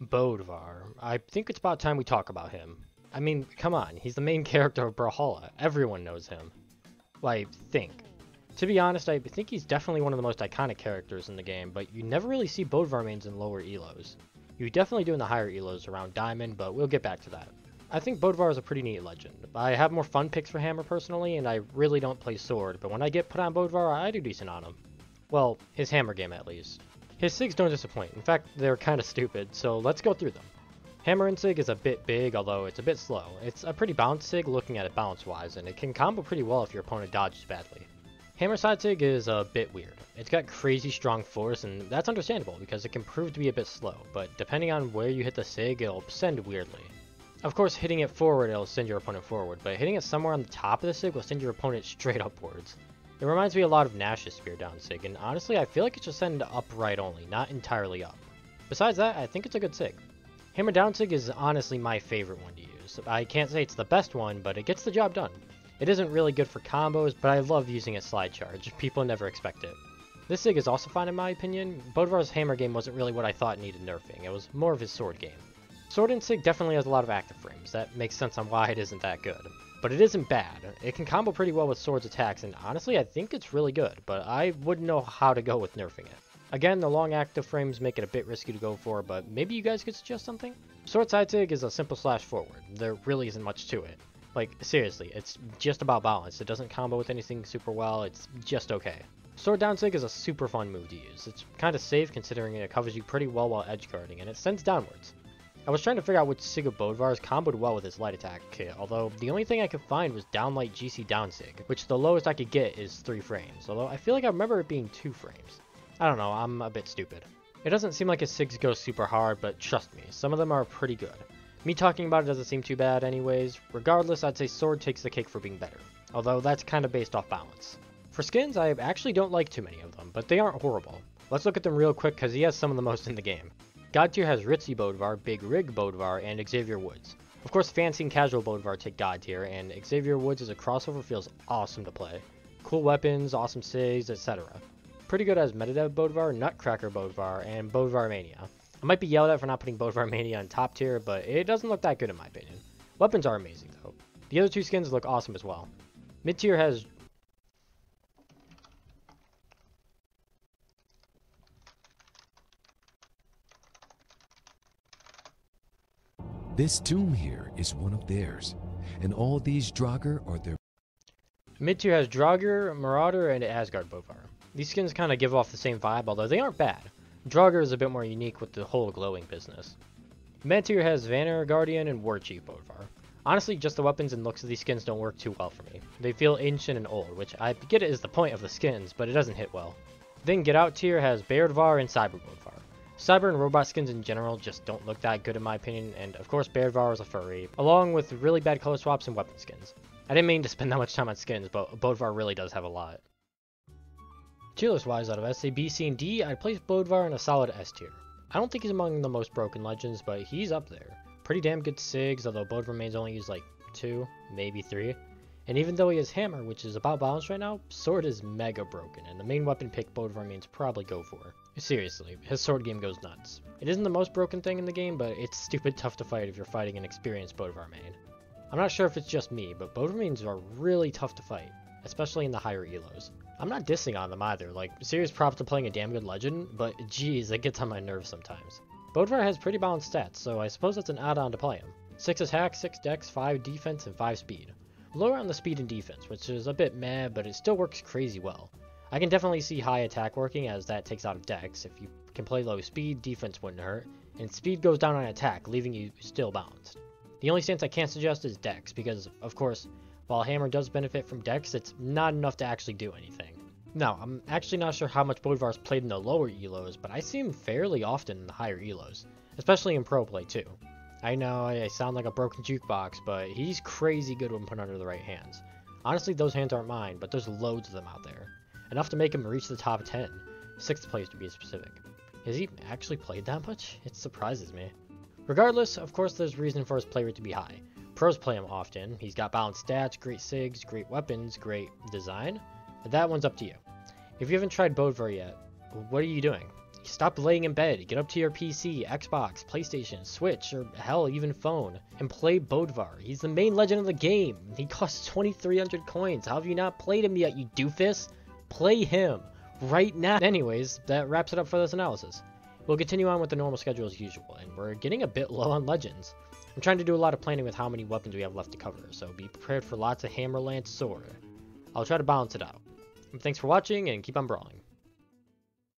Bodvar. I think it's about time we talk about him. I mean, come on, he's the main character of Brawlhalla. Everyone knows him. Well, I think. To be honest, I think he's definitely one of the most iconic characters in the game, but you never really see Bodvar mains in lower elos. You definitely do in the higher elos around Diamond, but we'll get back to that. I think Bodvar is a pretty neat legend. I have more fun picks for Hammer personally, and I really don't play Sword, but when I get put on Bodvar, I do decent on him. Well, his Hammer game at least. His SIGs don't disappoint. In fact, they're kinda stupid, so let's go through them. Hammer and SIG is a bit big, although it's a bit slow. It's a pretty balanced SIG looking at it balance-wise, and it can combo pretty well if your opponent dodges badly. Hammer side SIG is a bit weird. It's got crazy strong force, and that's understandable because it can prove to be a bit slow, but depending on where you hit the SIG, it'll send weirdly. Of course, hitting it forward, it'll send your opponent forward, but hitting it somewhere on the top of the SIG will send your opponent straight upwards. It reminds me a lot of Nash's spear down SIG, and honestly, I feel like it should send upright only, not entirely up. Besides that, I think it's a good SIG. Hammer down SIG is honestly my favorite one to use. I can't say it's the best one, but it gets the job done. It isn't really good for combos, but I love using its slide charge. People never expect it. This SIG is also fine in my opinion. Bodvar's hammer game wasn't really what I thought needed nerfing. It was more of his sword game. Sword and SIG definitely has a lot of active frames. That makes sense on why it isn't that good. But it isn't bad. It can combo pretty well with Sword's attacks, and honestly I think it's really good, but I wouldn't know how to go with nerfing it. Again, the long active frames make it a bit risky to go for, but maybe you guys could suggest something? Sword side SIG is a simple slash forward. There really isn't much to it. Like, seriously, it's just about balance. It doesn't combo with anything super well, it's just okay. Sword down SIG is a super fun move to use. It's kinda safe considering it covers you pretty well while edge guarding, and it sends downwards. I was trying to figure out which SIG of Bodvar's comboed well with his light attack kit, although the only thing I could find was downlight GC down SIG, which the lowest I could get is 3 frames, although I feel like I remember it being 2 frames. I don't know, I'm a bit stupid. It doesn't seem like his SIGs go super hard, but trust me, some of them are pretty good. Me talking about it doesn't seem too bad anyways. Regardless, I'd say Sword takes the cake for being better, although that's kinda based off balance. For skins, I actually don't like too many of them, but they aren't horrible. Let's look at them real quick cause he has some of the most in the game. God tier has Ritzy Bodvar, Big Rig Bodvar, and Xavier Woods. Of course, fancy and casual Bodvar take God tier, and Xavier Woods as a crossover feels awesome to play. Cool weapons, awesome SIGs, etc. Pretty good as Metadev Bodvar, Nutcracker Bodvar, and Bodvar Mania. I might be yelled at for not putting Bodvar Mania on top tier, but it doesn't look that good in my opinion. Weapons are amazing though. The other two skins look awesome as well. Mid tier has This tomb here is one of theirs, and all these Draugr are their... Mid tier has Draugr, Marauder, and Asgard Bodvar. These skins kind of give off the same vibe, although they aren't bad. Draugr is a bit more unique with the whole glowing business. Mid tier has Vanner, Guardian, and War Chief Bodvar. Honestly, just the weapons and looks of these skins don't work too well for me. They feel ancient and old, which I get it is the point of the skins, but it doesn't hit well. Then Get Out tier has Bairdvar and Cyber Bodvar. Cyber and robot skins in general just don't look that good in my opinion, and of course Bairdvar is a furry, along with really bad color swaps and weapon skins. I didn't mean to spend that much time on skins, but Bodvar really does have a lot. Tier list wise, out of S, A, B, C, and D, I'd place Bodvar in a solid S tier. I don't think he's among the most broken legends, but he's up there. Pretty damn good SIGs, although Bodvar mains only use like 2, maybe 3. And even though he has Hammer, which is about balanced right now, Sword is mega broken, and the main weapon pick Bodvar mains probably go for. Seriously, his sword game goes nuts. It isn't the most broken thing in the game, but it's stupid tough to fight if you're fighting an experienced Bodvar main. I'm not sure if it's just me, but Bodvar mains are really tough to fight, especially in the higher elos. I'm not dissing on them either, like, serious props to playing a damn good legend, but geez, it gets on my nerves sometimes. Bodvar has pretty balanced stats, so I suppose that's an add-on to play him. 6 attack, 6 dex, 5 defense, and 5 speed. Lower on the speed and defense, which is a bit meh, but it still works crazy well. I can definitely see high attack working, as that takes out of dex. If you can play low speed, defense wouldn't hurt, and speed goes down on attack, leaving you still balanced. The only stance I can't suggest is dex, because, of course, while Hammer does benefit from dex, it's not enough to actually do anything. Now, I'm actually not sure how much Bodvar's played in the lower elos, but I see him fairly often in the higher elos, especially in pro play too. I know I sound like a broken jukebox, but he's crazy good when put under the right hands. Honestly, those hands aren't mine, but there's loads of them out there. Enough to make him reach the top 10. 6th place to be specific. Has he actually played that much? It surprises me. Regardless, of course there's reason for his play rate to be high. Pros play him often. He's got balanced stats, great SIGs, great weapons, great design. But that one's up to you. If you haven't tried Bodvar yet, what are you doing? Stop laying in bed. Get up to your PC, Xbox, PlayStation, Switch, or hell, even phone, and play Bodvar. He's the main legend of the game. He costs 2,300 coins. How have you not played him yet, you doofus? Play him right now. Anyways, that wraps it up for this analysis. We'll continue on with the normal schedule as usual, and we're getting a bit low on legends. I'm trying to do a lot of planning with how many weapons we have left to cover, so be prepared for lots of hammer, lance, sword. I'll try to balance it out. Thanks for watching, and keep on brawling.